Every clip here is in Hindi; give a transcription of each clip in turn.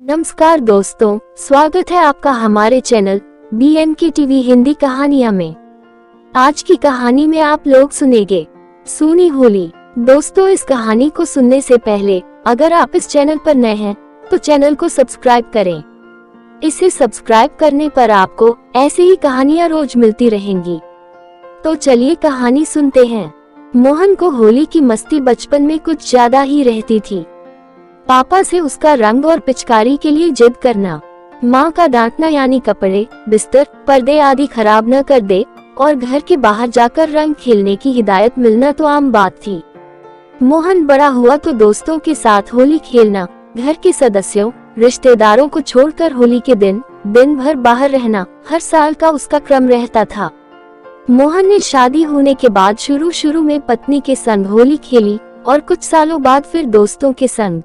नमस्कार दोस्तों, स्वागत है आपका हमारे चैनल BNK TV हिंदी कहानियां में। आज की कहानी में आप लोग सुनेंगे सूनी होली। दोस्तों, इस कहानी को सुनने से पहले अगर आप इस चैनल पर नए हैं तो चैनल को सब्सक्राइब करें। इसे सब्सक्राइब करने पर आपको ऐसे ही कहानियां रोज मिलती रहेंगी। तो चलिए कहानी सुनते हैं। मोहन को होली की मस्ती बचपन में कुछ ज्यादा ही रहती थी। पापा से उसका रंग और पिचकारी के लिए जिद करना, माँ का डांटना यानी कपड़े, बिस्तर, पर्दे आदि खराब न कर दे और घर के बाहर जाकर रंग खेलने की हिदायत मिलना तो आम बात थी। मोहन बड़ा हुआ तो दोस्तों के साथ होली खेलना, घर के सदस्यों, रिश्तेदारों को छोड़कर होली के दिन भर बाहर रहना हर साल का उसका क्रम रहता था। मोहन ने शादी होने के बाद शुरू में पत्नी के संग होली खेली और कुछ सालों बाद फिर दोस्तों के संग।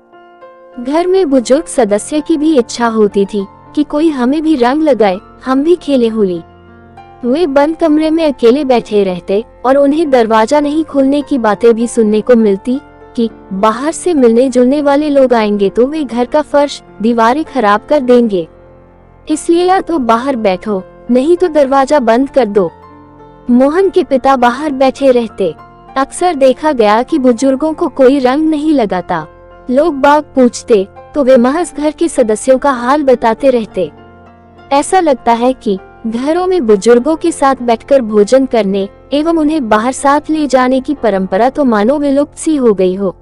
घर में बुजुर्ग सदस्य की भी इच्छा होती थी कि कोई हमें भी रंग लगाए, हम भी खेले होली। वे बंद कमरे में अकेले बैठे रहते और उन्हें दरवाजा नहीं खोलने की बातें भी सुनने को मिलती कि बाहर से मिलने जुलने वाले लोग आएंगे तो वे घर का फर्श, दीवारें खराब कर देंगे, इसलिए या तो बाहर बैठो नहीं तो दरवाजा बंद कर दो। मोहन के पिता बाहर बैठे रहते। अक्सर देखा गया कि बुजुर्गों को कोई रंग नहीं लगाता। लोग बाग पूछते तो वे महज घर के सदस्यों का हाल बताते रहते। ऐसा लगता है कि घरों में बुजुर्गों के साथ बैठकर भोजन करने एवं उन्हें बाहर साथ ले जाने की परंपरा तो मानो विलुप्त सी हो गई हो।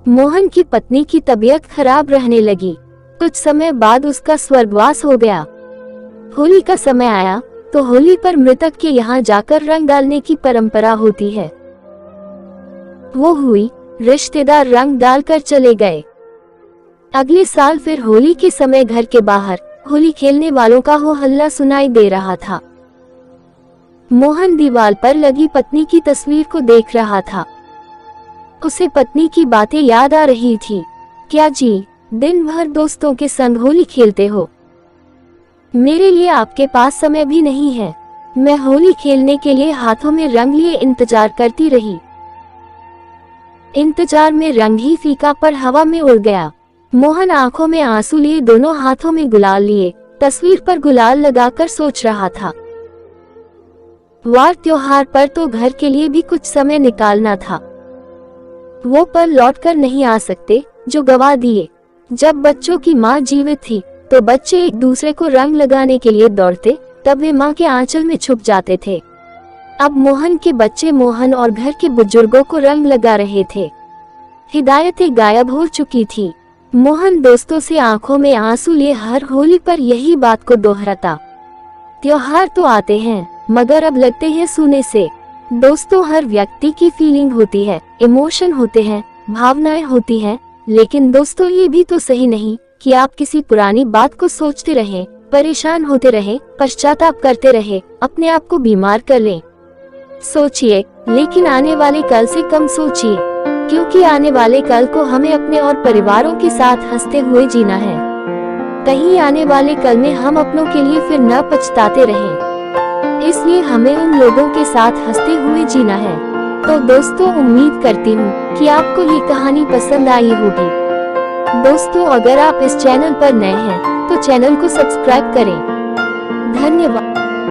मोहन की पत्नी की तबीयत खराब रहने लगी। कुछ समय बाद उसका स्वर्गवास हो गया। होली का समय आया तो होली पर मृतक के यहाँ जाकर रंग डालने की परंपरा होती है। वो हुई, रिश्तेदार रंग डालकर चले गए। अगले साल फिर होली के समय घर के बाहर होली खेलने वालों का हो हल्ला सुनाई दे रहा था। मोहन दीवार पर लगी पत्नी की तस्वीर को देख रहा था। उसे पत्नी की बातें याद आ रही थी। क्या जी, दिन भर दोस्तों के संग होली खेलते हो? मेरे लिए आपके पास समय भी नहीं है। मैं होली खेलने के लिए हाथों में रंग लिए इंतजार करती रही। इंतजार में रंग ही फीका पर हवा में उड़ गया। मोहन आंखों में आंसू लिए दोनों हाथों में गुलाल लिए तस्वीर पर गुलाल लगाकर सोच रहा था। वार त्योहार पर तो घर के लिए भी कुछ समय निकालना था। वो पल लौटकर नहीं आ सकते जो गवा दिए। जब बच्चों की माँ जीवित थी तो बच्चे एक दूसरे को रंग लगाने के लिए दौड़ते, तब वे माँ के आंचल में छुप जाते थे। अब मोहन के बच्चे मोहन और घर के बुजुर्गों को रंग लगा रहे थे। हिदायतें गायब हो चुकी थी। मोहन दोस्तों से आंखों में आंसू लिए हर होली पर यही बात को दोहराता। त्योहार तो आते हैं मगर अब लगते हैं सूने से। दोस्तों, हर व्यक्ति की फीलिंग होती है, इमोशन होते हैं, भावनाएं होती हैं, लेकिन दोस्तों ये भी तो सही नहीं कि आप किसी पुरानी बात को सोचते रहें, परेशान होते रहें, पश्चाताप करते रहें, अपने आप को बीमार कर लें। सोचिए, लेकिन आने वाले कल से कम सोचिए, क्योंकि आने वाले कल को हमें अपने और परिवारों के साथ हंसते हुए जीना है। कहीं आने वाले कल में हम अपनों के लिए फिर न पछताते रहें। इसलिए हमें उन लोगों के साथ हंसते हुए जीना है। तो दोस्तों, उम्मीद करती हूँ कि आपको ये कहानी पसंद आई होगी। दोस्तों, अगर आप इस चैनल पर नए हैं तो चैनल को सब्सक्राइब करें। धन्यवाद।